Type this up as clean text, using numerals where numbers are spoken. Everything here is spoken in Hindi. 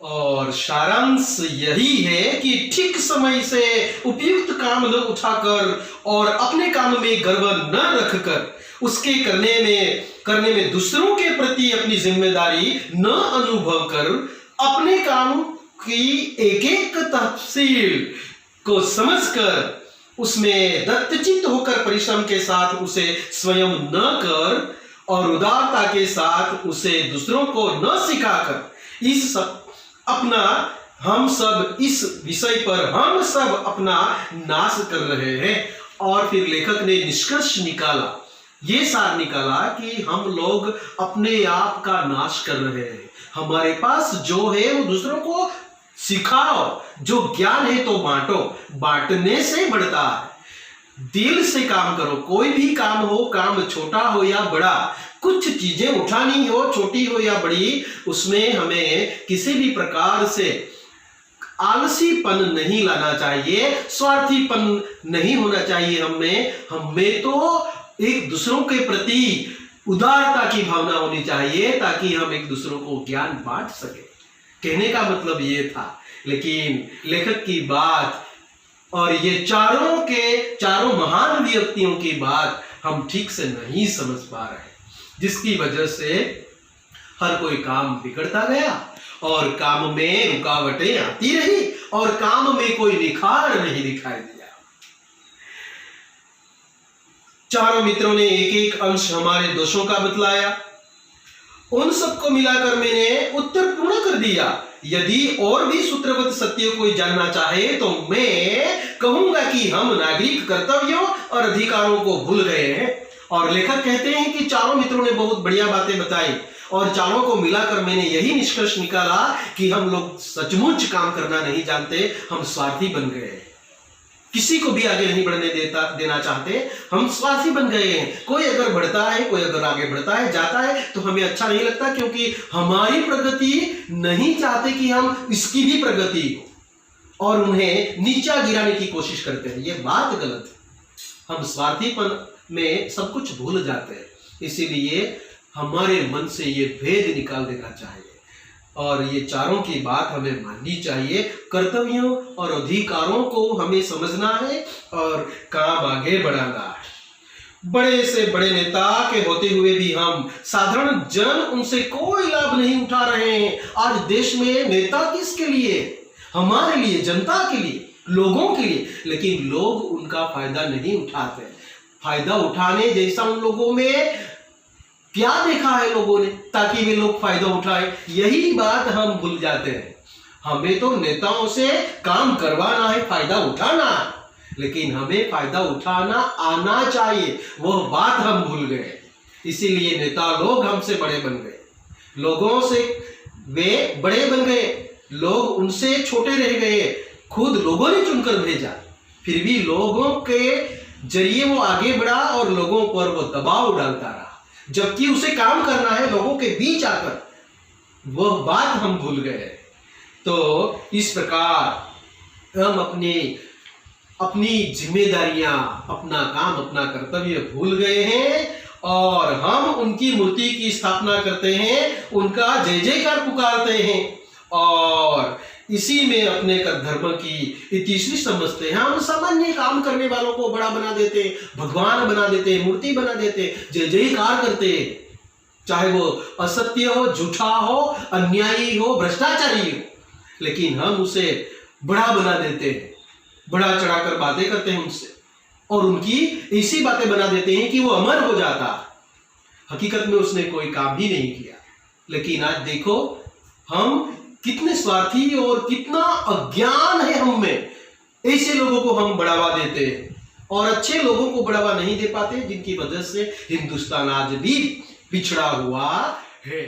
और सारांश यही है कि ठीक समय से उपयुक्त काम न उठाकर और अपने काम में गर्व न रखकर उसके करने में दूसरों के प्रति अपनी जिम्मेदारी न अनुभव कर अपने काम की एक एक तफसील को समझकर उसमें दत्तचित्त होकर परिश्रम के साथ उसे स्वयं न कर और उदारता के साथ उसे दूसरों को न सिखाकर हम सब इस विषय पर हम सब अपना नाश कर रहे हैं। और फिर लेखक ने निष्कर्ष निकाला, ये सार निकाला कि हम लोग अपने आप का नाश कर रहे हैं। हमारे पास जो है वो दूसरों को सिखाओ, जो ज्ञान है तो बांटो, बांटने से बढ़ता है। दिल से काम करो, कोई भी काम हो, काम छोटा हो या बड़ा, कुछ चीजें उठानी हो, छोटी हो या बड़ी, उसमें हमें किसी भी प्रकार से आलसीपन नहीं लाना चाहिए, स्वार्थीपन नहीं होना चाहिए। हमें तो एक दूसरों के प्रति उदारता की भावना होनी चाहिए ताकि हम एक दूसरों को ज्ञान बांट सके। कहने का मतलब ये था, लेकिन लेखक की बात और ये चारों महान व्यक्तियों की बात हम ठीक से नहीं समझ पा रहे, जिसकी वजह से हर कोई काम बिगड़ता गया और काम में रुकावटें आती रही और काम में कोई निखार नहीं दिखाई दिया। चारों मित्रों ने एक एक अंश हमारे दोषों का बतलाया, उन सबको मिलाकर मैंने उत्तर पूर्ण कर दिया। यदि और भी सूत्रबद्ध सत्य कोई जानना चाहे तो मैं कहूंगा कि हम नागरिक कर्तव्यों और अधिकारों को भूल गए हैं। और लेखक कहते हैं कि चारों मित्रों ने बहुत बढ़िया बातें बताई और चारों को मिलाकर मैंने यही निष्कर्ष निकाला कि हम लोग सचमुच काम करना नहीं जानते, हम स्वार्थी बन गए हैं, किसी को भी आगे नहीं बढ़ने देना चाहते, हम स्वार्थी बन गए हैं। कोई अगर बढ़ता है, कोई अगर आगे बढ़ता है, जाता है तो हमें अच्छा नहीं लगता, क्योंकि हमारी प्रगति नहीं चाहते कि हम इसकी भी प्रगति हो और उन्हें नीचा गिराने की कोशिश करते हैं। ये बात गलत है, हम स्वार्थीपन में सब कुछ भूल जाते हैं। इसीलिए हमारे मन से ये भेद निकाल देना चाहिए और ये चारों की बात हमें माननी चाहिए। कर्तव्यों और अधिकारों को हमें समझना है और काम आगे बढ़ाना है। बड़े से बड़े नेता के होते हुए भी हम साधारण जन उनसे कोई लाभ नहीं उठा रहे हैं। आज देश में नेता किसके लिए? हमारे लिए, जनता के लिए, लोगों के लिए, लेकिन लोग उनका फायदा नहीं उठाते। फायदा उठाने जैसा उन लोगों में क्या देखा है लोगों ने ताकि वे लोग फायदा उठाए? यही बात हम भूल जाते हैं। हमें तो नेताओं से काम करवाना है, फायदा उठाना है, लेकिन हमें फायदा उठाना आना चाहिए, वह बात हम भूल गए। इसीलिए नेता लोग हमसे बड़े बन गए, लोगों से वे बड़े बन गए, लोग उनसे छोटे रह गए। खुद लोगों ने चुनकर भेजा, फिर भी लोगों के जरिए वो आगे बढ़ा और लोगों पर वो दबाव डालता रहा, जबकि उसे काम करना है लोगों के बीच आकर। वह बात हम भूल गए। तो इस प्रकार हम अपनी जिम्मेदारियां, अपना काम, अपना कर्तव्य भूल गए हैं और हम उनकी मूर्ति की स्थापना करते हैं, उनका जय जयकार पुकारते हैं और इसी में अपने धर्म की इतिश्री समझते हैं। हम सामान्य काम करने वालों को बड़ा बना देते, भगवान बना देते, मूर्ति बना देते, जय जयकार करते, चाहे वो असत्य हो, झूठा हो, अन्यायी हो, भ्रष्टाचारी हो, लेकिन हम उसे बड़ा बना देते हैं, बड़ा चढ़ाकर बातें करते हैं उनसे और उनकी ऐसी बातें बना देते हैं कि वो अमर हो जाता। हकीकत में उसने कोई काम ही नहीं किया। लेकिन आज देखो हम कितने स्वार्थी और कितना अज्ञान है हम में। ऐसे लोगों को हम बढ़ावा देते हैं और अच्छे लोगों को बढ़ावा नहीं दे पाते, जिनकी वजह से हिंदुस्तान आज भी पिछड़ा हुआ है।